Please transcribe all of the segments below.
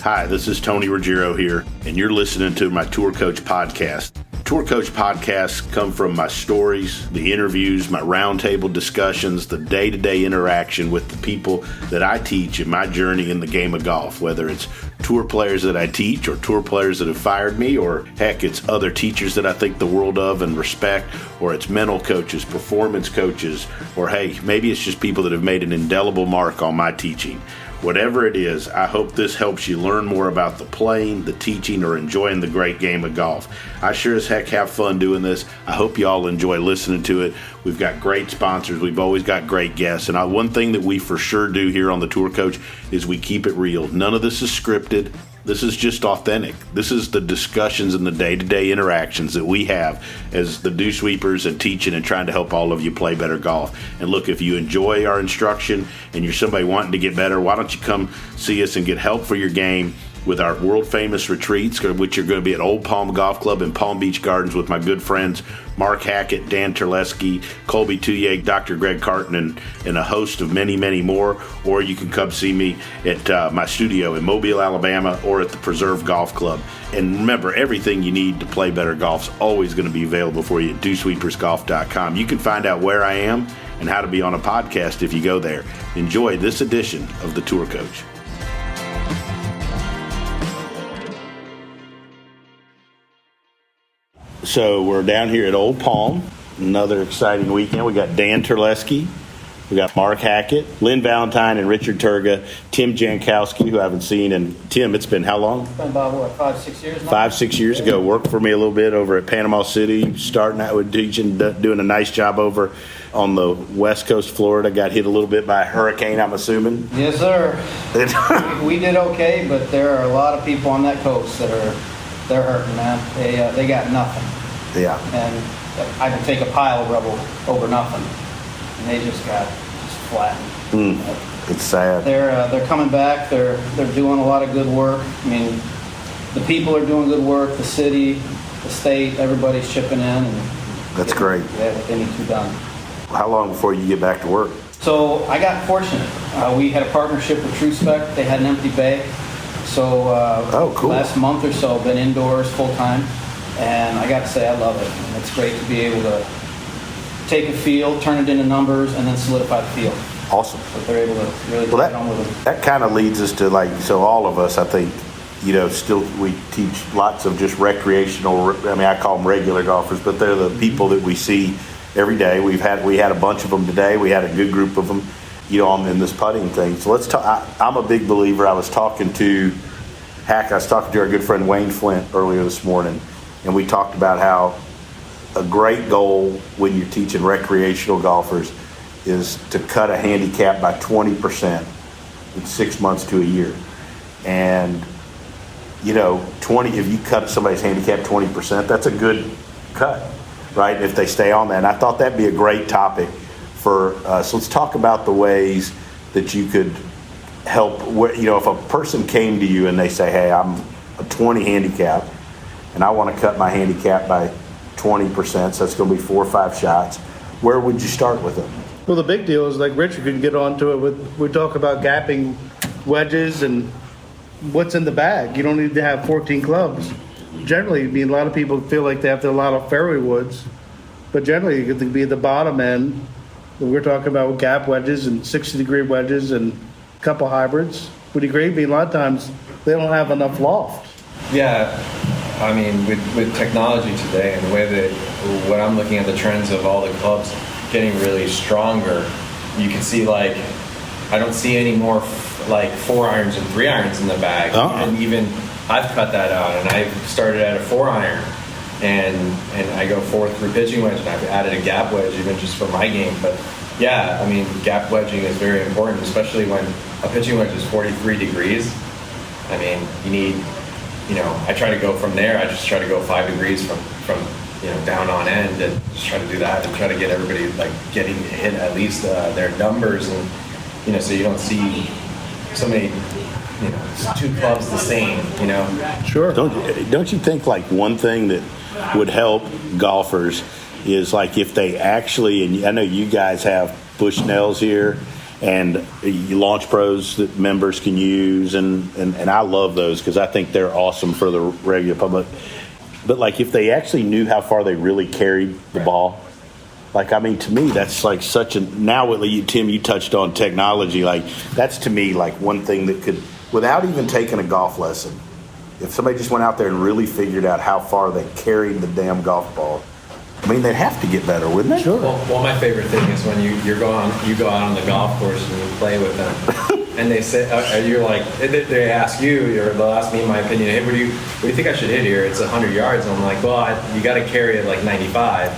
Hi, this is Tony Ruggiero here, and you're listening to my Tour Coach podcast. Tour Coach podcasts come from my stories, the interviews, my roundtable discussions, the day-to-day interaction with the people that I teach in my journey in the game of golf, whether it's tour players that I teach or tour players that have fired me, or heck, it's other teachers that I think the world of and respect, or it's mental coaches, performance coaches, or hey, maybe it's just people that have made an indelible mark on my teaching. Whatever it is, I hope this helps you learn more about the playing, the teaching, or enjoying the great game of golf. I sure as heck have fun doing this. I hope you all enjoy listening to it. We've got great sponsors. We've always got great guests. And one thing that we for sure do here on the Tour Coach is we keep it real. None of this is scripted. This is just authentic. This is the discussions and the day-to-day interactions that we have as the dew sweepers and teaching and trying to help all of you play better golf. And look, if you enjoy our instruction and you're somebody wanting to get better, why don't you come see us and get help for your game with our world-famous retreats, which are going to be at Old Palm Golf Club in Palm Beach Gardens with my good friends Mark Hackett, Dan Terlescki, Colby Tuyek, Dr. Greg Carton, and a host of many, many more. Or you can come see me at my studio in Mobile, Alabama, or at the Preserve Golf Club. And remember, everything you need to play better golf is always going to be available for you at dewsweepersgolf.com. You can find out where I am and how to be on a podcast if you go there. Enjoy this edition of the Tour Coach. So we're down here at Old Palm, another exciting weekend. We got Dan Terlescki, we got Mark Hackett, Lynn Valentine and Richard Terga, Tim Jankowsski, who I haven't seen. And Tim, it's been how long? It's been about, 5-6 years now? 5-6 years ago. Worked for me a little bit over at Panama City, starting out with teaching, doing a nice job over on the west coast of Florida. Got hit a little bit by a hurricane, I'm assuming. Yes, sir. we did okay, but there are a lot of people on that coast that they're hurting, man. They got nothing. Yeah. And I can take a pile of rubble over nothing, and they just got flattened. It's sad. They're coming back. They're doing a lot of good work. I mean, the people are doing good work. The city, the state, everybody's chipping in. And that's great. Yeah, what they need to be done. How long before you get back to work? So I got fortunate. We had a partnership with TrueSpec. They had an empty bay. So cool. Last month or so, I've been indoors full time, and I got to say I love it. And it's great to be able to take a field, turn it into numbers, and then solidify the field. Awesome. So they're able to really get on with it. That kind of leads us to so all of us, I think, still we teach lots of just recreational. I mean, I call them regular golfers, but they're the people that we see every day. We had a bunch of them today. We had a good group of them. In this putting thing. So let's talk. I'm a big believer. I was talking to our good friend Wayne Flint earlier this morning, and we talked about how a great goal when you're teaching recreational golfers is to cut a handicap by 20% in 6 months to a year. And, 20, if you cut somebody's handicap 20%, that's a good cut, right? If they stay on that. And I thought that'd be a great topic. So let's talk about the ways that you could help. If a person came to you and they say, hey, I'm a 20 handicap and I want to cut my handicap by 20%, so that's going to be 4 or 5 shots, where would you start with them? Well, the big deal is, like Richard can get onto it we talk about gapping wedges and what's in the bag. You don't need to have 14 clubs. Generally, a lot of people feel like they have to have a lot of fairway woods, but generally you can be at the bottom end. We're talking about gap wedges and 60-degree wedges and a couple hybrids. Would you agree? A lot of times they don't have enough loft. Yeah, I mean, with technology today and the way that when I'm looking at the trends of all the clubs getting really stronger, you can see I don't see any more 4-irons and 3-irons in the bag. And even I've cut that out, and I've started at a 4-iron. And I go forth through pitching wedge, and I've added a gap wedge even just for my game. But yeah, I mean, gap wedging is very important, especially when a pitching wedge is 43 degrees. I mean, you need, I try to go from there. I just try to go 5 degrees from down on end, and just try to do that and try to get everybody getting hit at least their numbers, and so you don't see so many 2 clubs the same. Sure. Don't you think one thing that would help golfers is if they actually, and I know you guys have Bushnells here, and launch pros that members can use, and I love those because I think they're awesome for the regular public. But like if they actually knew how far they really carried the ball, like I mean to me that's like such a now what Tim you touched on technology, like that's to me like one thing that could, without even taking a golf lesson, if somebody just went out there and really figured out how far they carried the damn golf ball, I mean, they'd have to get better, wouldn't they? Sure. Well, my favorite thing is when you go out on the golf course and you play with them, and they say, you're like, they ask you, or they'll ask me my opinion. Hey, what do you think I should hit here? It's 100 yards. And I'm like, well, you got to carry it like 95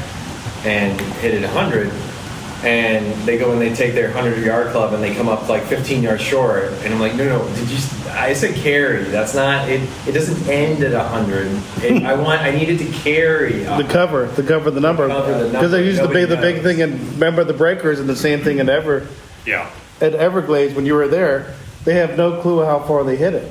and hit it 100. And they go and they take their 100-yard club and they come up like 15 yards short. And I'm like, no, I said carry. That's not it. It doesn't end at 100. I needed to carry The cover the number. Because they used to be the big thing, and remember the breakers and the same thing in at Everglades when you were there. They have no clue how far they hit it,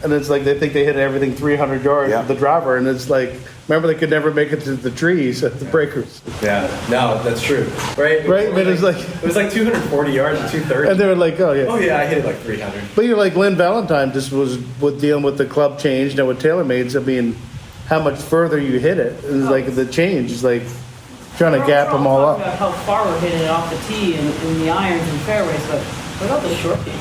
and it's like they think they hit everything 300 yards with the driver, and it's like, remember they could never make it to the trees at the breakers. Yeah, no, that's true. Right, But it was like 240 yards or 230. and they were like, oh yeah, I hit it like 300. But you're like Lynn Valentine just was dealing with the club change, with TaylorMades. I mean, how much further you hit it is like the change is like trying to gap them all up. About how far we're hitting it off the tee and the irons and fairways, but what about the short game?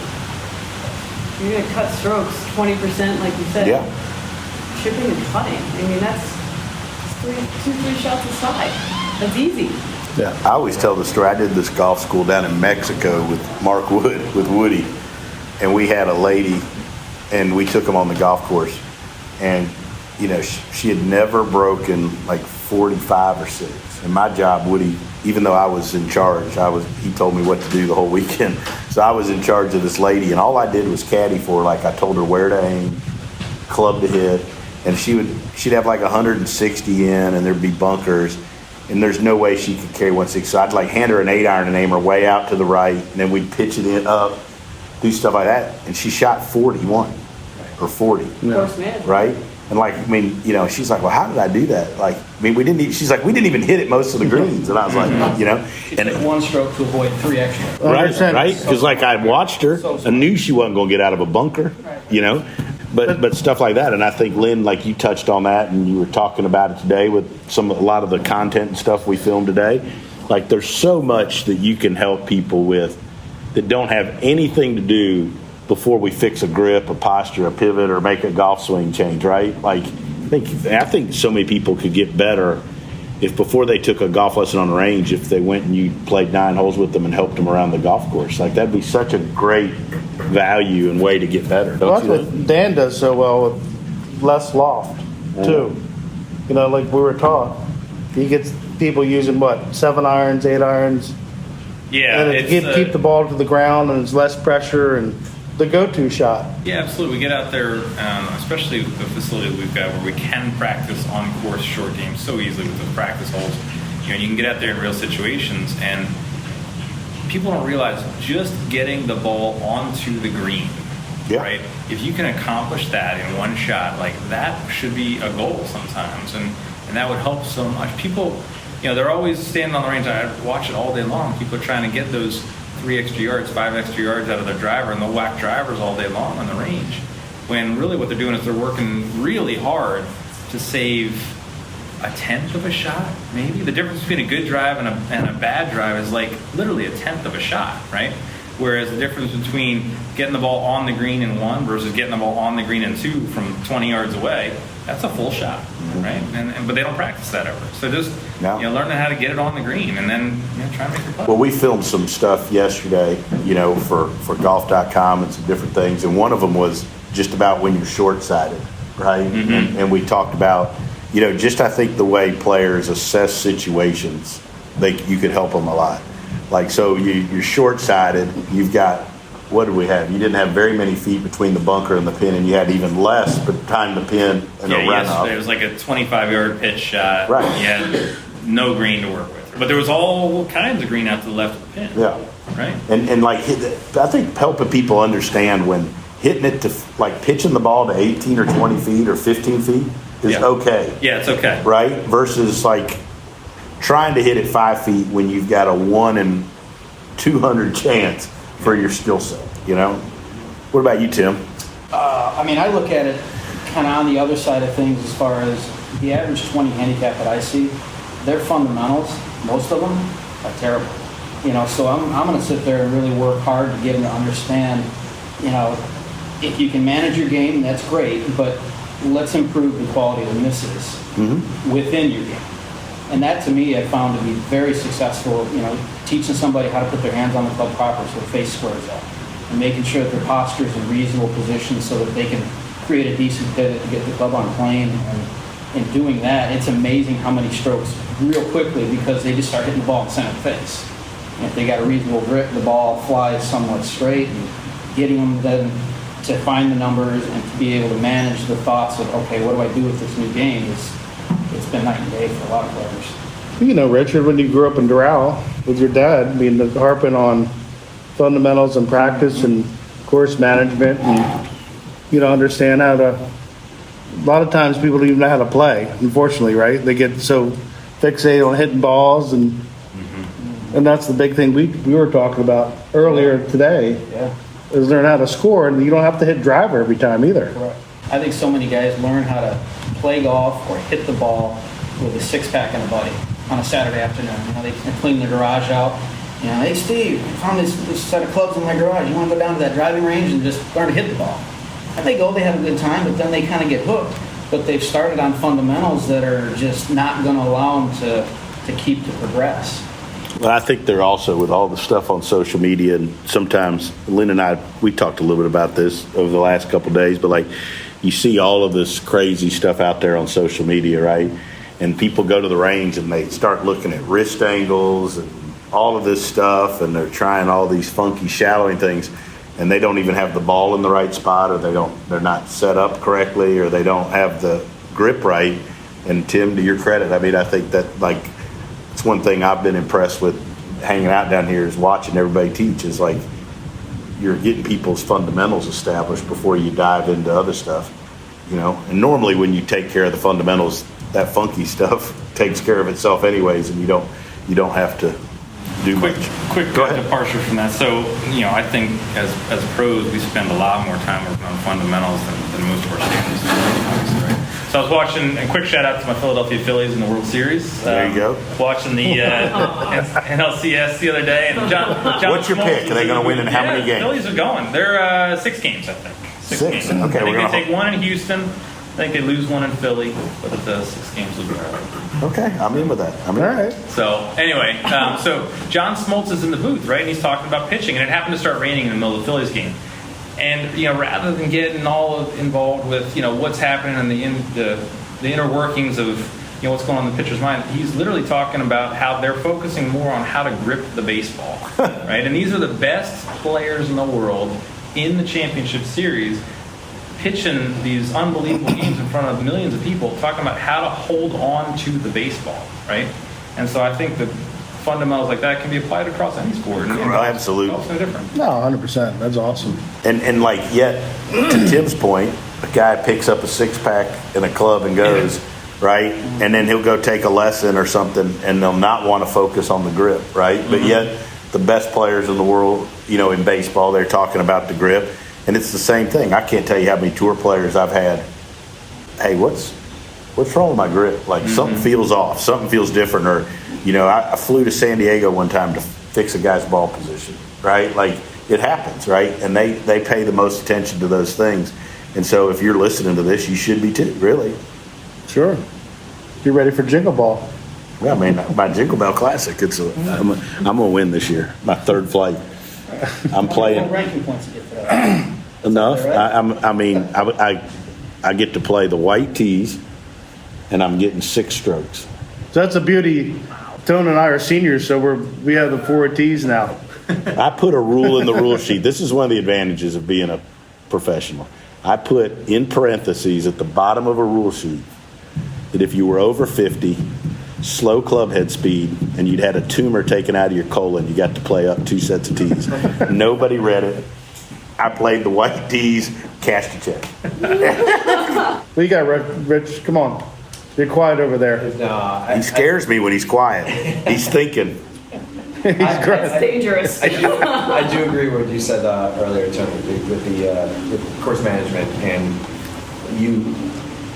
You're going to cut strokes 20%, like you said. Yeah. Chipping and putting. I mean, that's three shots aside. That's easy. Yeah. I always tell the story. I did this golf school down in Mexico with Mark with Woody, and we had a lady, and we took him on the golf course, and you know she had never broken like 45 or 6. And my job, Woody, even though I was in charge, he told me what to do the whole weekend. So I was in charge of this lady, and all I did was caddy for her. Like I told her where to aim, club to hit, and she'd have like 160 in, and there'd be bunkers, and there's no way she could carry 160. So I'd like hand her an 8-iron and aim her way out to the right, and then we'd pitch it in up, do stuff like that, and she shot 41 or 40, Course management. right? And like, I mean, you know, she's like, well, how did I do that? Like, I mean, she's like, we didn't even hit it most of the greens. And I was like, you know. She took one stroke to avoid 3 extra. Right, 100%. right? Because like I watched her, I knew she wasn't going to get out of a bunker, you know. But stuff like that. And I think, Lynn, like you touched on that and you were talking about it today with a lot of the content and stuff we filmed today. Like there's so much that you can help people with that don't have anything to do before we fix a grip, a posture, a pivot, or make a golf swing change, right? Like, I think so many people could get better if before they took a golf lesson on the range, if they went and you played 9 holes with them and helped them around the golf course. Like, that'd be such a great value and way to get better. Well, that's what Dan does so well with less loft, too. You know, like we were taught, he gets people using, 7 irons, 8 irons. Yeah, And keep the ball to the ground, and it's less pressure, and the go-to shot. Yeah, absolutely. We get out there, especially the facility we've got where we can practice on-course short games so easily with the practice holes. You know, you can get out there in real situations, and people don't realize just getting the ball onto the green, right? If you can accomplish that in one shot, like that should be a goal sometimes, and that would help so much. People, you know, they're always standing on the range. I watch it all day long. People are trying to get those 3 extra yards, 5 extra yards out of their driver, and they'll whack drivers all day long on the range. When really what they're doing is they're working really hard to save a 1/10 of a shot, maybe. The difference between a good drive and a bad drive is like literally a 1/10 of a shot, right? Whereas the difference between getting the ball on the green in 1 versus getting the ball on the green in 2 from 20 yards away, that's a full shot, right? But they don't practice that ever. So just learning how to get it on the green and then try and make your putt. Well, we filmed some stuff yesterday, for golf.com and some different things, and one of them was just about when you're short-sighted, right? Mm-hmm. And we talked about, just I think the way players assess situations, you could help them a lot. Like, so you're short-sighted, you've got, what did we have? You didn't have very many feet between the bunker and the pin, and you had even less behind the pin and the runoff. Yesterday it was like a 25-yard pitch shot. Right. You had no green to work with. But there was all kinds of green out to the left of the pin. Yeah. Right? And like, I think helping people understand when hitting it to, like, pitching the ball to 18 or 20 feet or 15 feet is okay. Yeah, it's okay. Right? Versus, like, trying to hit it 5 feet when you've got a 1 in 200 chance for your skill set, you know? What about you, Tim? I mean, I look at it kind of on the other side of things as far as the average 20 handicap that I see, their fundamentals, most of them, are terrible. You know, so I'm going to sit there and really work hard to get them to understand, you know, if you can manage your game, that's great, but let's improve the quality of the misses within your game. And that, to me, I found to be very successful, you know, teaching somebody how to put their hands on the club proper so the face squares up, and making sure that their posture is in reasonable position so that they can create a decent pivot to get the club on plane. And in doing that, it's amazing how many strokes real quickly, because they just start hitting the ball in center face. And if they got a reasonable grip, the ball flies somewhat straight, and getting them then to find the numbers and to be able to manage the thoughts of, okay, what do I do with this new game? It's been night and day for a lot of players. You know, Richard, when you grew up in Doral with your dad, I mean, harping on fundamentals and practice and course management, and, you know, understand how to, a lot of times people don't even know how to play, unfortunately, right? They get so fixated on hitting balls, and that's the big thing we were talking about earlier today, is learn how to score, and you don't have to hit driver every time either. Correct. I think so many guys learn how to play golf or hit the ball with a six-pack and a buddy on a Saturday afternoon. You know, they clean their garage out. You know, hey, Steve, I found this set of clubs in my garage. You want to go down to that driving range and just learn to hit the ball? And they go, they have a good time, but then they kind of get hooked. But they've started on fundamentals that are just not going to allow them to keep to progress. Well, I think they're also, with all the stuff on social media, and sometimes Lynn and I, we talked a little bit about this over the last couple of days, but like, you see all of this crazy stuff out there on social media, right? And people go to the range and they start looking at wrist angles and all of this stuff, and they're trying all these funky shallowing things, and they don't even have the ball in the right spot, or they're not set up correctly, or they don't have the grip right. And Tim, to your credit, I mean, I think that, like, it's one thing I've been impressed with hanging out down here is watching everybody teach, is like, you're getting people's fundamentals established before you dive into other stuff, you know. And normally when you take care of the fundamentals, that funky stuff takes care of itself anyways, and you don't have to do quick departure from that. So, you know, I think as pros, we spend a lot more time working on fundamentals than most of our students, obviously, right? So I was watching, and quick shout out to my Philadelphia Phillies in the World Series. There you go. Watching the NLCS the other day. And John What's your pick? Are they going to win in how many games? Phillies are going. They're 6 games, I think. Six games. Okay, I think they take one in Houston. I think they lose one in Philly, but the 6 games will be all right. Okay, I'm in with that. All right. So anyway, so John Smoltz is in the booth, right? And he's talking about pitching, and it happened to start raining in the middle of the Phillies game. And, you know, rather than getting all involved with, you know, what's happening in the inner workings of, you know, what's going on in the pitcher's mind, he's literally talking about how they're focusing more on how to grip the baseball, right? And these are the best players in the world in the championship series, pitching these unbelievable games in front of millions of people, talking about how to hold on to the baseball, right? And so I think that fundamentals like that can be applied across any sport. And absolutely. It's no different. No, 100%. That's awesome. And like, yet, to Tim's point, a guy picks up a 6-pack in a club and goes, right? And then he'll go take a lesson or something, and they'll not want to focus on the grip, right? But yet, the best players in the world, you know, in baseball, they're talking about the grip. And it's the same thing. I can't tell you how many tour players I've had. Hey, what's wrong with my grip? Like, something feels off. Something feels different. Or, you know, I flew to San Diego one time to fix a guy's ball position, right? Like, it happens, right? And they pay the most attention to those things. And so if you're listening to this, you should be too, really. Sure. You're ready for Jingle Ball. Yeah, I mean, my Jingle Bell Classic, I'm going to win this year. My 3rd flight. I'm playing. What ranking points you get for that? Enough. Right? I get to play the white tees, and I'm getting 6 strokes. So that's a beauty. Tone and I are seniors, so we have the 4 tees now. I put a rule in the rule sheet. This is one of the advantages of being a professional. I put in parentheses at the bottom of a rule sheet that if you were over 50, slow club head speed, and you'd had a tumor taken out of your colon, you got to play up 2 sets of tees. Nobody read it. I played the white tees, cashed a check. What you got, Rich? Come on. You're quiet over there. He scares me when he's quiet. He's thinking. That's dangerous. I do agree with what you said earlier, Tony, with the course management and you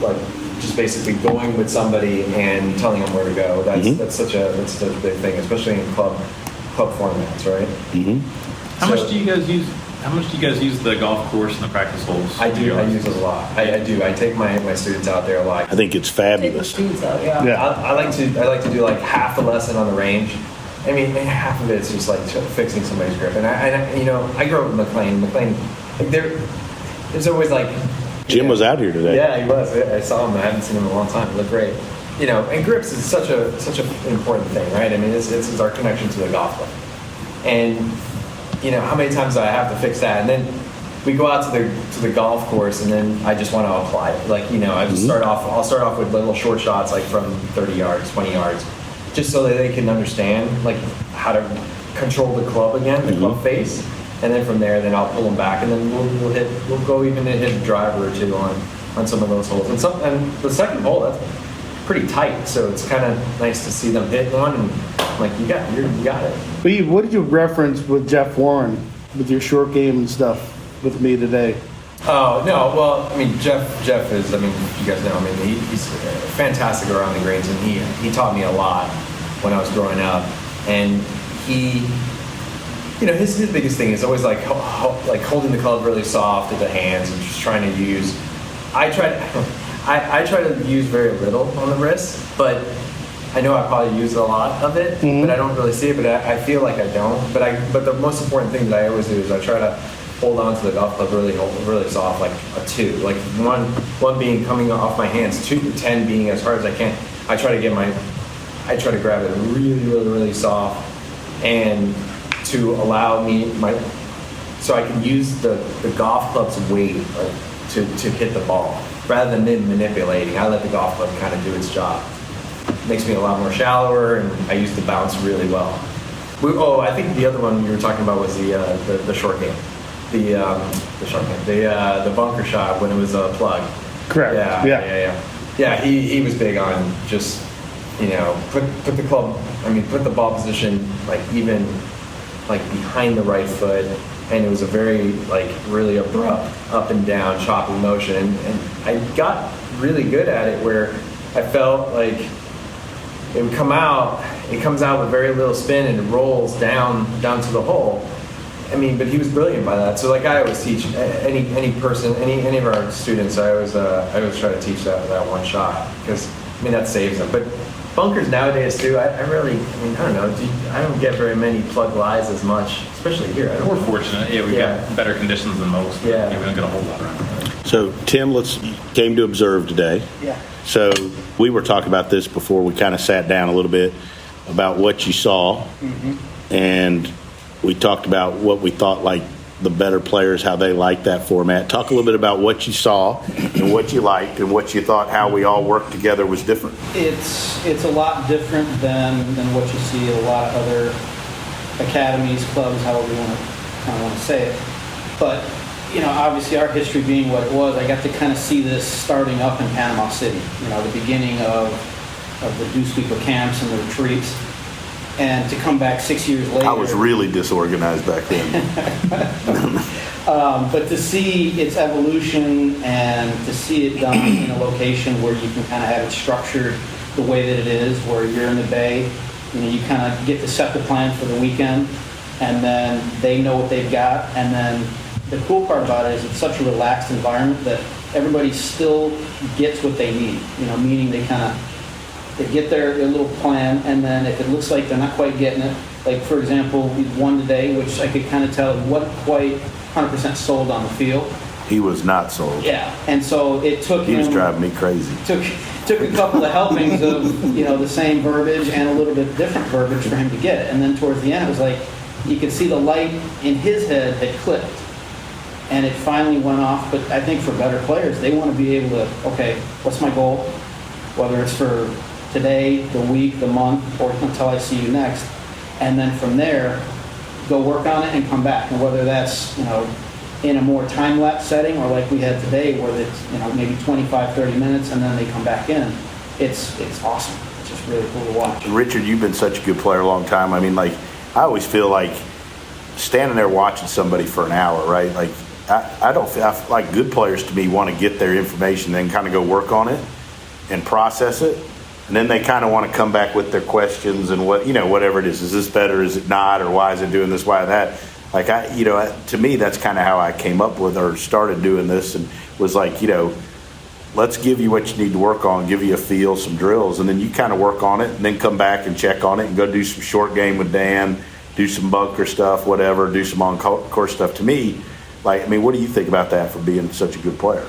like just basically going with somebody and telling them where to go. That's such a big thing, especially in club formats, right? Mm-hmm. How much do you guys use? How much do you guys use the golf course and the practice holes? I do. I use it a lot. I do. I take my students out there a lot. I think it's Take the fabulous. students out, yeah. Yeah. I like to do like half the lesson on the range. I mean, half of it's just like fixing somebody's grip. And I grew up in McLean. McLean, like there's always like. Jim was out here today. Yeah, he was. I saw him. I haven't seen him in a long time. He looked great. And grips is such an important thing, right? I mean, it's our connection to the golf club. And how many times do I have to fix that? And then we go out to the golf course, and then I just want to apply it. Like, I just I'll start off with little short shots, like from 30 yards, 20 yards, just so that they can understand like how to control the club again, the club face. And then from there, then I'll pull them back, and then we'll go even hit a driver or two on some of those holes. And the second hole, that's pretty tight, so it's kind of nice to see them hit one, and like you got it. But what did you reference with Jeff Warren with your short game and stuff with me today? Oh no, well I mean Jeff is, I mean you guys know, I mean he's fantastic around the greens, and he taught me a lot when I was growing up, and he. His biggest thing is always like holding the club really soft with the hands and just trying to use. I try to use very little on the wrist, but I know I probably use a lot of it, but I don't really see it. But I feel like I don't. But the most important thing that I always do is I try to hold on to the golf club really soft, like a 2, like one being coming off my hands, 2 to 10 being as hard as I can. I try to grab it really soft, and to allow me so I can use the golf club's weight to hit the ball rather than me manipulating. I let the golf club kind of do its job. It makes me a lot more shallower, and I use the bounce really well. I think the other one you were talking about was the short game, the short game, the bunker shot when it was a plug. Correct. Yeah. He was big on just put the ball position like even. Like behind the right foot, and it was a very really abrupt up and down choppy motion, and I got really good at it where I felt like it comes out with very little spin, and it rolls down to the hole. I mean, but he was brilliant by that. So like I always teach any person, any of our students, I always try to teach that one shot, because I mean that saves them. But bunkers nowadays too, I don't know. I don't get very many plug lies as much, especially here. We're fortunate. Yeah, we've got better conditions than most. Yeah. We don't get a whole lot around. So, Tim, came to observe today. Yeah. So, we were talking about this before we kind of sat down a little bit about what you saw. Mm-hmm. And we talked about what we thought, like, the better players, how they like that format. Talk a little bit about what you saw and what you liked and what you thought how we all worked together was different. It's a lot different than what you see at a lot of other academies, clubs, however you want to say it. But obviously our history being what it was, I got to kind of see this starting up in Panama City. The beginning of the Dew Sweeper camps and the retreats. And to come back 6 years later. I was really disorganized back then. But to see its evolution and to see it done in a location where you can kind of have it structured the way that it is, where you're in the bay, you kind of get to set the plan for the weekend, and then they know what they've got. And then the cool part about it is it's such a relaxed environment that everybody still gets what they need, meaning they get their little plan, and then if it looks like they're not quite getting it, like for example, we won today, which I could kind of tell he wasn't quite 100% sold on the field. He was not sold. Yeah, and so it took He was him, driving me crazy. Took a couple of helpings of the same verbiage and a little bit different verbiage for him to get it, and then towards the end it was like you could see the light in his head had clicked, and it finally went off. But I think for better players, they want to be able to, okay, what's my goal? Whether it's for today, the week, the month, or until I see you next. And then from there, go work on it and come back. And whether that's, in a more time-lapse setting or like we had today where it's, maybe 25, 30 minutes and then they come back in, it's awesome. It's just really cool to watch. Richard, you've been such a good player a long time. I mean, like, I always feel like standing there watching somebody for an hour, right? Like, I don't feel, I feel like good players to me want to get their information, then kind of go work on it and process it. And then they kind of want to come back with their questions and whatever it is. Is this better? Is it not? Or why is it doing this? Why that? Like, to me, that's kind of how I came up with or started doing this, and was like, let's give you what you need to work on, give you a feel, some drills, and then you kind of work on it and then come back and check on it and go do some short game with Dan, do some bunker stuff, whatever, do some on-course stuff. To me, what do you think about that for being such a good player?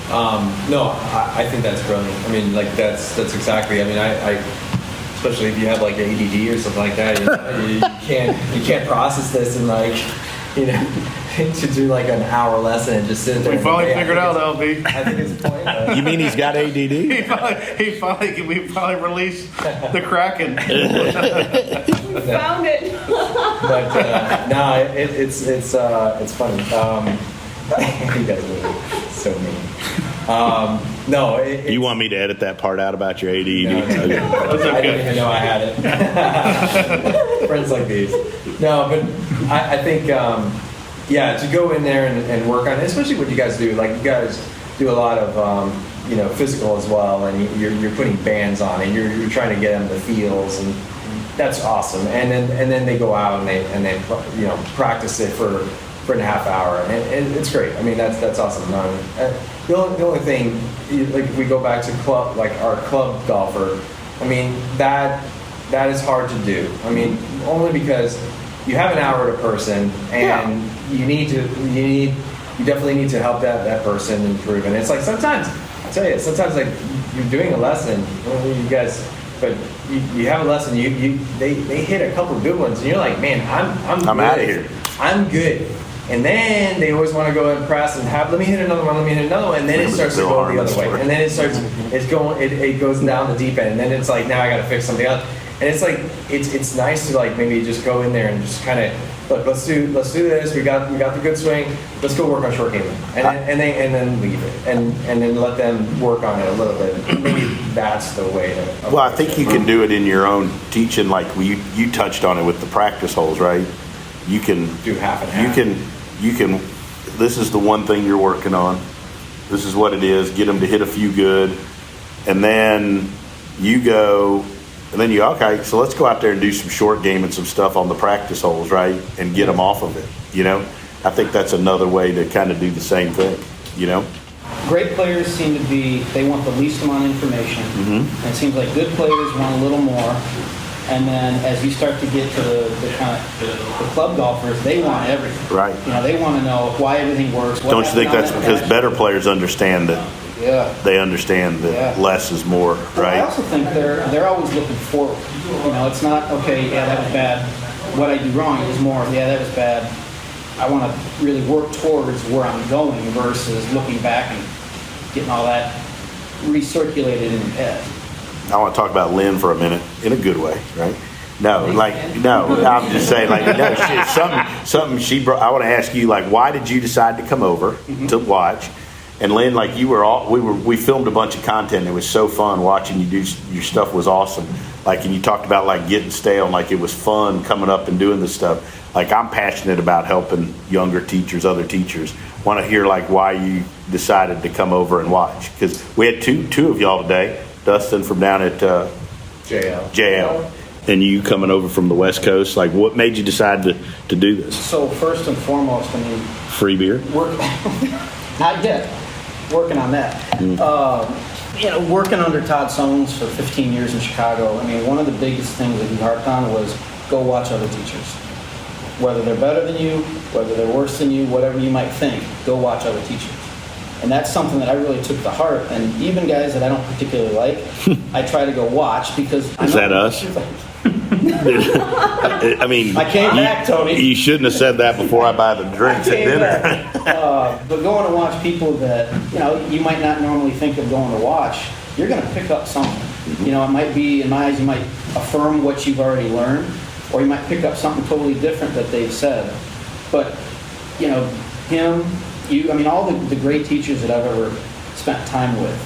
No, I think that's brilliant. I mean, that's exactly. I mean, I especially if you have like ADD or something like that, you can't process this and to do like an hour lesson and just sit there. We finally figured out, LB. I think it's point. You mean he's got ADD? we finally released the Kraken. Found it. But no, it's funny. You guys are so mean. No, you want me to edit that part out about your ADD? No. I didn't even know I had it. Friends like these. No, but I think, to go in there and work on it, especially what you guys do. Like, you guys do a lot of, physical as well, and you're putting bands on, and you're trying to get them the feels, and that's awesome. And then they go out and they practice it for a half hour, and it's great. I mean, that's awesome. The only thing, like, we go back to club, like our club golfer. I mean, that is hard to do. I mean, only because you have an hour at a person, and you definitely need to help that person improve. And it's like, sometimes, I tell you, like, you're doing a lesson, you guys, but you have a lesson, they hit a couple of good ones, and you're like, man, I'm out of here. I'm good. And then they always want to go and press and let me hit another one, and then it starts to go the other way. And then it goes down the deep end, and then it's like, now I got to fix something else. And it's like, it's nice to like maybe just go in there and just kind of, look, let's do this. We got the good swing. Let's go work on short game, and then leave it, and then let them work on it a little bit. Maybe that's the way to. Well, I think you can do it in your own teaching, like you touched on it with the practice holes, right? You can do half and half. You can. This is the one thing you're working on. This is what it is. Get them to hit a few good, and then you go. And then okay, so let's go out there and do some short game and some stuff on the practice holes, right? And get them off of it, I think that's another way to kind of do the same thing, Great players seem to they want the least amount of information. Mm-hmm. And it seems like good players want a little more. And then as you start to get to the club golfers, they want everything. Right. They want to know why everything works. Don't you think that's because better players understand that? Yeah. They understand that less is more, right? Well, I also think they're always looking forward. It's not, okay, yeah, that was bad. What I do wrong, it was more, yeah, that was bad. I want to really work towards where I'm going versus looking back and getting all that recirculated in your head. I want to talk about Lynn for a minute, in a good way, right? No, I'm just saying, something she brought. I want to ask you, why did you decide to come over to watch? And Lynn, we filmed a bunch of content. It was so fun watching you do your stuff. Was awesome. And you talked about getting stale, and it was fun coming up and doing this stuff. I'm passionate about helping younger teachers, other teachers. Want to hear why you decided to come over and watch, because we had two of y'all today. Dustin from down at JL. And you coming over from the West Coast. What made you decide to do this? So first and foremost, free beer? Not yet. Working on that. Working under Todd Sones for 15 years in Chicago, one of the biggest things that he harped on was go watch other teachers. Whether they're better than you, whether they're worse than you, whatever you might think, go watch other teachers. And that's something that I really took to heart. And even guys that I don't particularly like, I try to go watch because Is that us? I came back, Tony. You shouldn't have said that before I buy the drinks at dinner. But going to watch people that, you might not normally think of going to watch, you're going to pick up something. Mm-hmm. It might be, in my eyes, you might affirm what you've already learned, or you might pick up something totally different that they've said. But, him, all the great teachers that I've ever spent time with,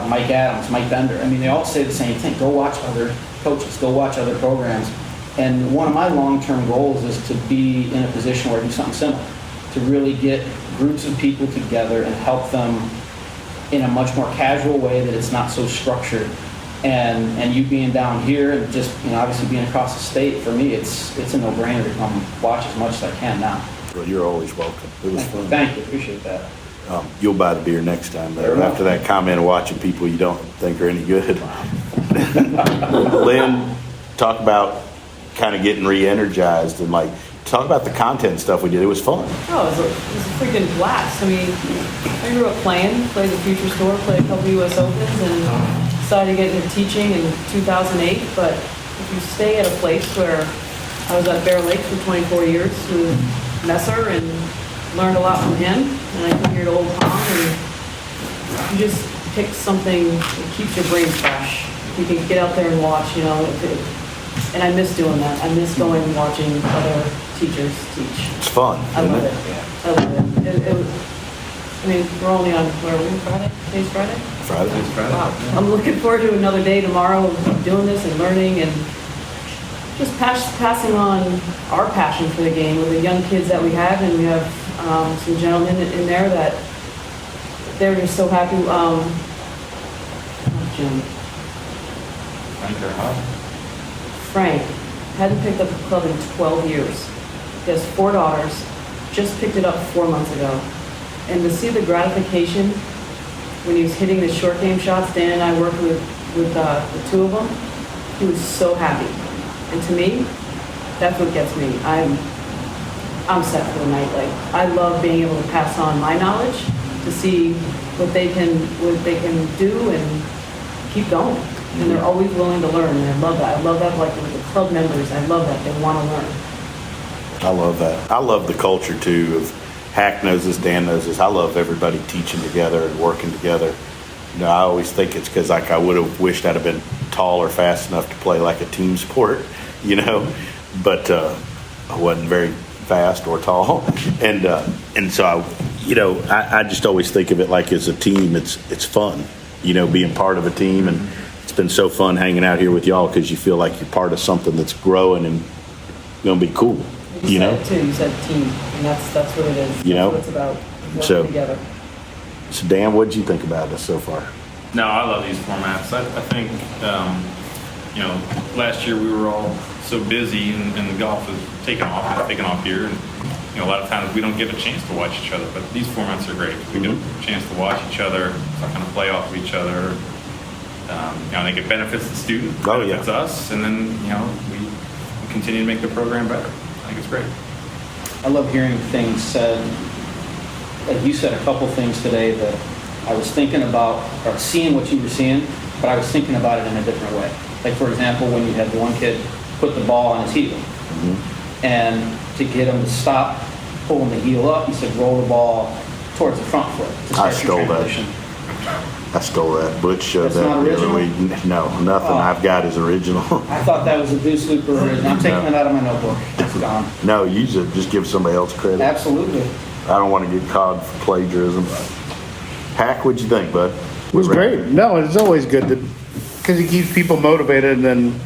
Mike Adams, Mike Bender, they all say the same thing. Go watch other coaches. Go watch other programs. And one of my long-term goals is to be in a position where I do something similar, to really get groups of people together and help them in a much more casual way that it's not so structured. And you being down here and just, obviously being across the state, for me, it's a no-brainer to come watch as much as I can now. Well, you're always welcome. It was fun. Thank you, appreciate that. You'll buy the beer next time, Fair though, enough. after that comment of watching people you don't think are any good. Lynn, talk about kind of getting re-energized and talk about the content stuff we did. It was fun. Oh, it was a freaking blast. I mean, I grew up played the Future Store, played a couple U.S. Opens, and decided to get into teaching in 2008. But if you stay at a place where I was at Bear Lake for 24 years with Messer and learned a lot from him, and I come here to Old Palm, and you just pick something that keeps your brain fresh. You can get out there and watch, and I miss doing that. I miss going and watching other teachers teach. It's fun, I isn't love it? it. I love it. I mean, we're only on, where are we, Friday? Today's Friday? Friday. Wow. I'm looking forward to another day tomorrow of doing this and learning and just passing on our passion for the game with the young kids that we have. And we have some gentlemen in there that they're just so happy. Jim. Frank hadn't picked up a club in 12 years. He has 4 daughters, just picked it up 4 months ago. And to see the gratification when he was hitting the short game shots, Dan and I worked with the 2 of them, he was so happy. And to me, that's what gets me. I'm set for the night. I love being able to pass on my knowledge to see what they can do and keep going. And they're always willing to learn, and I love that. I love that, with the club members, I love that. They want to learn. I love that. I love the culture, too, of Hack knows this, Dan knows this. I love everybody teaching together and working together. I always think it's because, I would have wished I'd have been tall or fast enough to play like a team sport, but I wasn't very fast or tall. And so, I just always think of it like as a team. It's fun, being part of a team, and it's been so fun hanging out here with y'all because you feel like you're part of something that's growing and going to be cool. You said it too. You said team, and that's what it is. That's what it's about. Working together. So Dan, what did you think about this so far? No, I love these formats. I think, last year we were all so busy and the golf is taking off here. And, a lot of times we don't get a chance to watch each other, but these formats are great. We get a chance to watch each other, kind of play off of each other. I think it benefits the student, benefits us, and then, we continue to make the program better. I think it's great. I love hearing things said. Like you said a couple things today that I was thinking about, or seeing what you were seeing, but I was thinking about it in a different way. Like, for example, when you had the one kid put the ball on his heel, and to get him to stop pulling the heel up, he said roll the ball towards the front foot. To start I stole your that. transition. I stole that. Butch showed That's that not the other original? week. No, nothing I've got is original. I thought that was a deuce looper original. I'm taking it out of my notebook. It's gone. No, use it. Just give somebody else credit. Absolutely. I don't want to get caught for plagiarism. Hack, what'd you think, bud? It was great. No, it's always good because it keeps people motivated, and then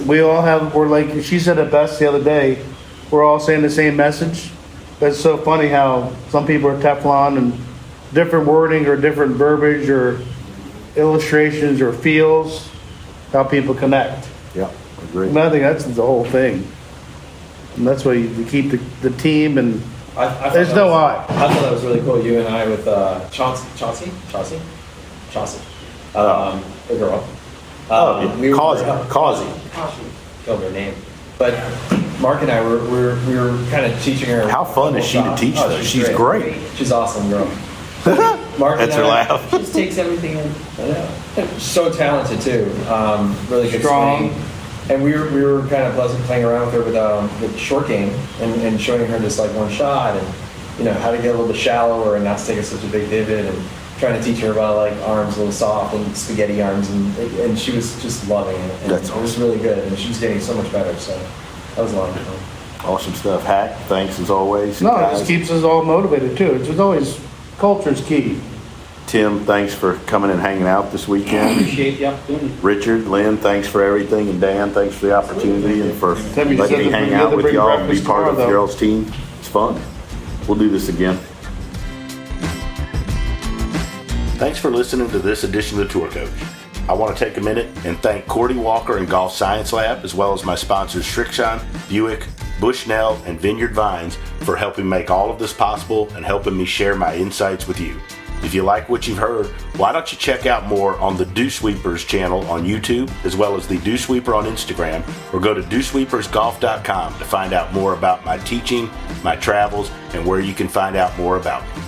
we're like, she said it best the other day, we're all saying the same message. But it's so funny how some people are Teflon and different wording or different verbiage or illustrations or feels, how people connect. Yeah, agree. And I think that's the whole thing. And that's why you keep the team, and there's no I. I thought that was really cool. You and I with Chauncey, the girl. Causey. Killed her name. But Mark and I we were kind of teaching her. How fun is she to teach, though? She's great. She's awesome, girl. Mark That's her laugh. Just takes everything in. I know. So talented too. Really good Strong. swing. And we were kind of playing around with her with the short game and showing her just like one shot and how to get a little bit shallower and not take such a big divot and trying to teach her about like arms a little soft and spaghetti arms and she was just loving it. And That's it was really good and she was getting so much better. So that was a lot of fun. Awesome stuff. Hack, thanks as always. No, it Guys, just keeps us all motivated too. It's just always, culture's key. Tim, thanks for coming and hanging out this weekend. Appreciate the opportunity. Richard, Lynn, thanks for everything, and Dan, thanks for the opportunity and for Tim, you letting said me that hang we out had to with bring y'all and be breakfast part of tomorrow, though. y'all's team. It's fun. We'll do this again. Thanks for listening to this edition of the Tour Coach. I want to take a minute and thank Cordy Walker and Golf Science Lab, as well as my sponsors Shrixon, Buick, Bushnell, and Vineyard Vines for helping make all of this possible and helping me share my insights with you. If you like what you've heard, why don't you check out more on the Dew Sweepers channel on YouTube, as well as the Dew Sweeper on Instagram, or go to dewsweepersgolf.com to find out more about my teaching, my travels, and where you can find out more about me.